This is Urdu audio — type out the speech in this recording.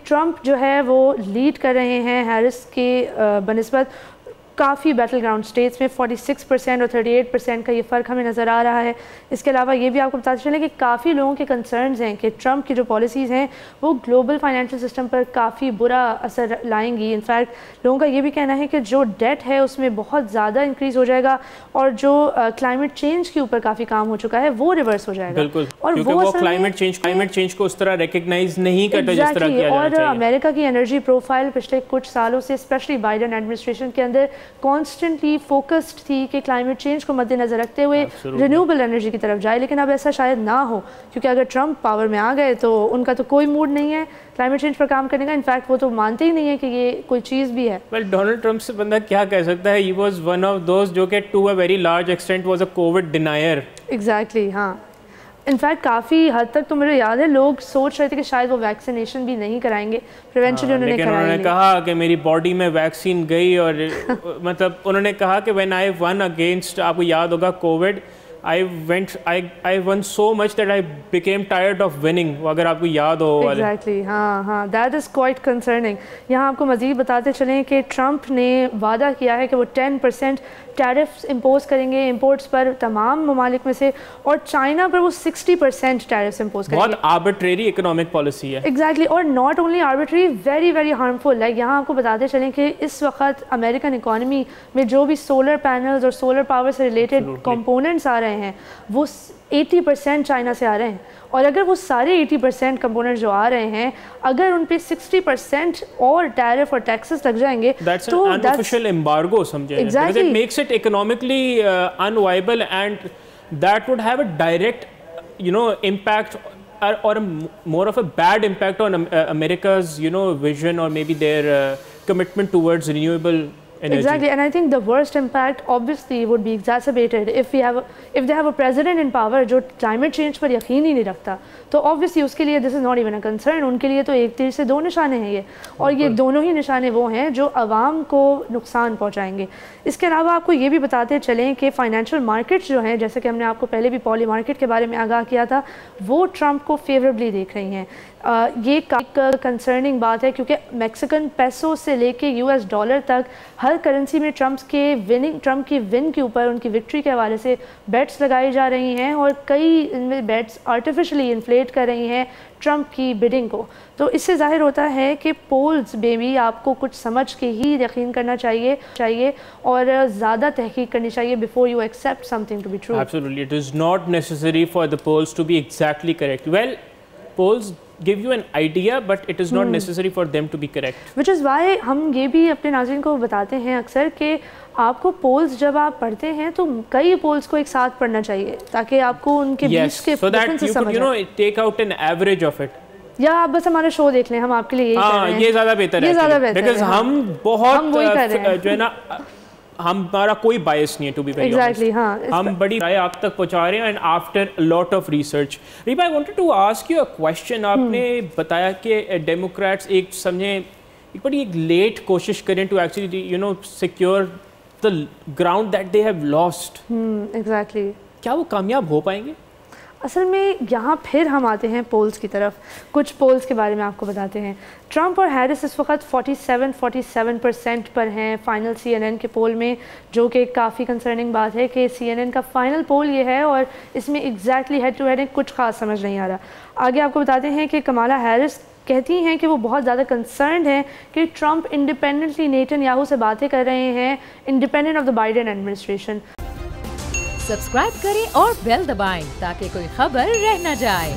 ٹرمپ جو ہے وہ لیڈ کر رہے ہیں ہیرس کے بنسبت کافی بیٹل گراؤنڈ اسٹیٹس میں 46% اور 38% کا یہ فرق ہمیں نظر آ رہا ہے۔ اس کے علاوہ یہ بھی آپ کو بتاتے چلیں کہ کافی لوگوں کے کنسرنز ہیں کہ ٹرمپ کی جو پالیسیز ہیں وہ گلوبل فائنینشل سسٹم پر کافی برا اثر لائیں گی۔ انفیکٹ لوگوں کا یہ بھی کہنا ہے کہ جو ڈیٹ ہے اس میں بہت زیادہ انکریز ہو جائے گا اور جو کلائمیٹ چینج کے اوپر کافی کام ہو چکا ہے وہ ریورس ہو جائے گا۔ بالکل، اور وہ کلائمیٹ چینج کو اس طرح ریکگنائز نہیں کرتا جس طرح کیا جانا چاہیے۔ اور امریکہ کی انرجی پروفائل پچھلے کچھ سالوں سے اسپیشلی بائیڈن ایڈمنسٹریشن کے اندر کانسٹنٹلی فوکسڈ تھی کہ کلائمیٹ چینج کو مد نظر رکھتے ہوئے رینیوبل انرجی کی طرف جائے، لیکن اب ایسا شاید نہ ہو کیونکہ اگر ٹرمپ پاور میں آ گئے تو ان کا تو کوئی موڈ نہیں ہے کلائمیٹ چینج پر کام کرنے کا۔ انفیکٹ وہ تو مانتے ہی نہیں ہے کہ یہ کوئی چیز بھی ہے۔ ویل ڈونلڈ ٹرمپ سے بندہ کیا کہہ سکتا ہے، he was one of those جو کہ to a very large extent was a COVID denier. Exactly, ہاں، انفیکٹ کافی حد تک تو مجھے یاد ہے لوگ سوچ رہے تھے کہ شاید وہ ویکسینیشن بھی نہیں کرائیں گے، پریونشن انہوں نے لیکن انہوں نے کہا کہ میری باڈی میں ویکسین گئی، اور مطلب انہوں نے کہا کہ وین آئی ون اگینسٹ، آپ کو یاد ہوگا Covid, I won so much that I became tired of winning، اگر آپ کو یاد ہو۔ ایگزیکٹلی، ہاں، that is quite concerning۔ یہاں آپ کو مزید بتاتے چلیں کہ ٹرمپ نے وعدہ کیا ہے کہ وہ 10% ٹیرفس امپوز کریں گے امپورٹس پر تمام ممالک میں سے، اور چائنا پر وہ 60% ٹیرفس امپوز کریں گے۔ بہت آربیٹریری اکنامک پالیسی ہے۔ ایگزیکٹلی، اور not only arbitrary, very very harmful. Like یہاں آپ کو بتاتے چلیں کہ اس وقت امریکن اکانومی میں جو بھی سولر پینلز اور سولر پاور سے ریلیٹڈ کمپوننٹس آ رہے ہیں وہ 80% چائنا سے آ رہے ہیں، اور اگر وہ سارے 80% کمپوننٹ جو آ رہے ہیں اگر ان پہ 60% اور ٹیرف اور ٹیکسز لگ جائیں گے تو unofficial embargo سمجھیں گے، because it makes it economically unviable and that would have a direct impact or more of a bad impact on America's vision or maybe their commitment towards renewable energy. Exactly, and I think the worst impact obviously would be exacerbated if they have a president in power جو climate change پر یقین ہی نہیں رکھتا، تو obviously اس کے لیے this is not even a concern۔ ان کے لیے تو ایک تیر سے دو نشانے ہیں یہ، اور یہ دونوں ہی نشانے وہ ہیں جو عوام کو نقصان پہنچائیں گے۔ اس کے علاوہ آپ کو یہ بھی بتاتے چلیں کہ فائنینشیل مارکیٹس جو ہیں، جیسے کہ ہم نے آپ کو پہلے بھی پالی مارکیٹ کے بارے میں آگاہ کیا تھا، وہ ٹرمپ کو فیوریبلی دیکھ رہی ہیں۔ یہ ایک کنسرننگ بات ہے کیونکہ میکسیکن پیسو سے لے کے US ڈالر تک ہر کرنسی میں ٹرمپ کی ون کے اوپر، ان کی وکٹری کے حوالے سے بیٹس لگائی جا رہی ہیں، اور کئی ان میں بیٹس آرٹیفیشلی انفلیٹ کر رہی ہیں ٹرمپ کی بڈنگ کو۔ تو اس سے ظاہر ہوتا ہے کہ پولز میں بھی آپ کو کچھ سمجھ کے ہی یقین کرنا چاہیے اور زیادہ تحقیق کرنی چاہیے before you accept something to be true. Absolutely, it is not necessary for the polls to be exactly correct. Well, polls give you an idea but it is not necessary for them to be correct. Which is why ہم یہ بھی اپنے ناظرین کو بتاتے ہیں اکثر کہ آپ کو پولز جب آپ پڑھتے ہیں تو کئی پولز کو ایک ساتھ پڑھنا چاہیے تاکہ آپ کو ان کے بیچ کے ڈفرنس سمجھ آئے، take out an average of it. یا آپ بس ہمارا شو دیکھ لیں، ہم آپ کے لیے یہی کر رہے ہیں۔ یہ زیادہ بہتر ہے because ہم بہت جو ہے نا ہمارا کوئی بائس نہیں ہے ٹو بی ویری آنیسٹ، ہم بڑی رائے آپ تک پہنچا رہے ہیں and after lot of research. ریبا I wanted to ask you a question, آپ نے بتایا کہ ڈیموکریٹس ایک سمجھیں ایک بڑی ایک لیٹ کوشش کریں to actually secure the ground that they have lost. Exactly, کیا وہ کامیاب ہو پائیں گے؟ اصل میں یہاں پھر ہم آتے ہیں پولز کی طرف، کچھ پولز کے بارے میں آپ کو بتاتے ہیں۔ ٹرمپ اور ہیرس اس وقت 47% پر ہیں فائنل CNN کے پول میں، جو کہ کافی کنسرننگ بات ہے کہ CNN کا فائنل پول یہ ہے اور اس میں ایگزیکٹلی ہیڈ ٹو ہیڈ کچھ خاص سمجھ نہیں آ رہا۔ آگے آپ کو بتاتے ہیں کہ کمالا ہیرس کہتی ہیں کہ وہ بہت زیادہ کنسرنڈ ہیں کہ ٹرمپ انڈیپینڈنٹلی نیتن یاہو سے باتیں کر رہے ہیں، independent of the Biden administration. Subscribe کریں اور بیل دبائیں تاکہ کوئی خبر رہ نہ جائے۔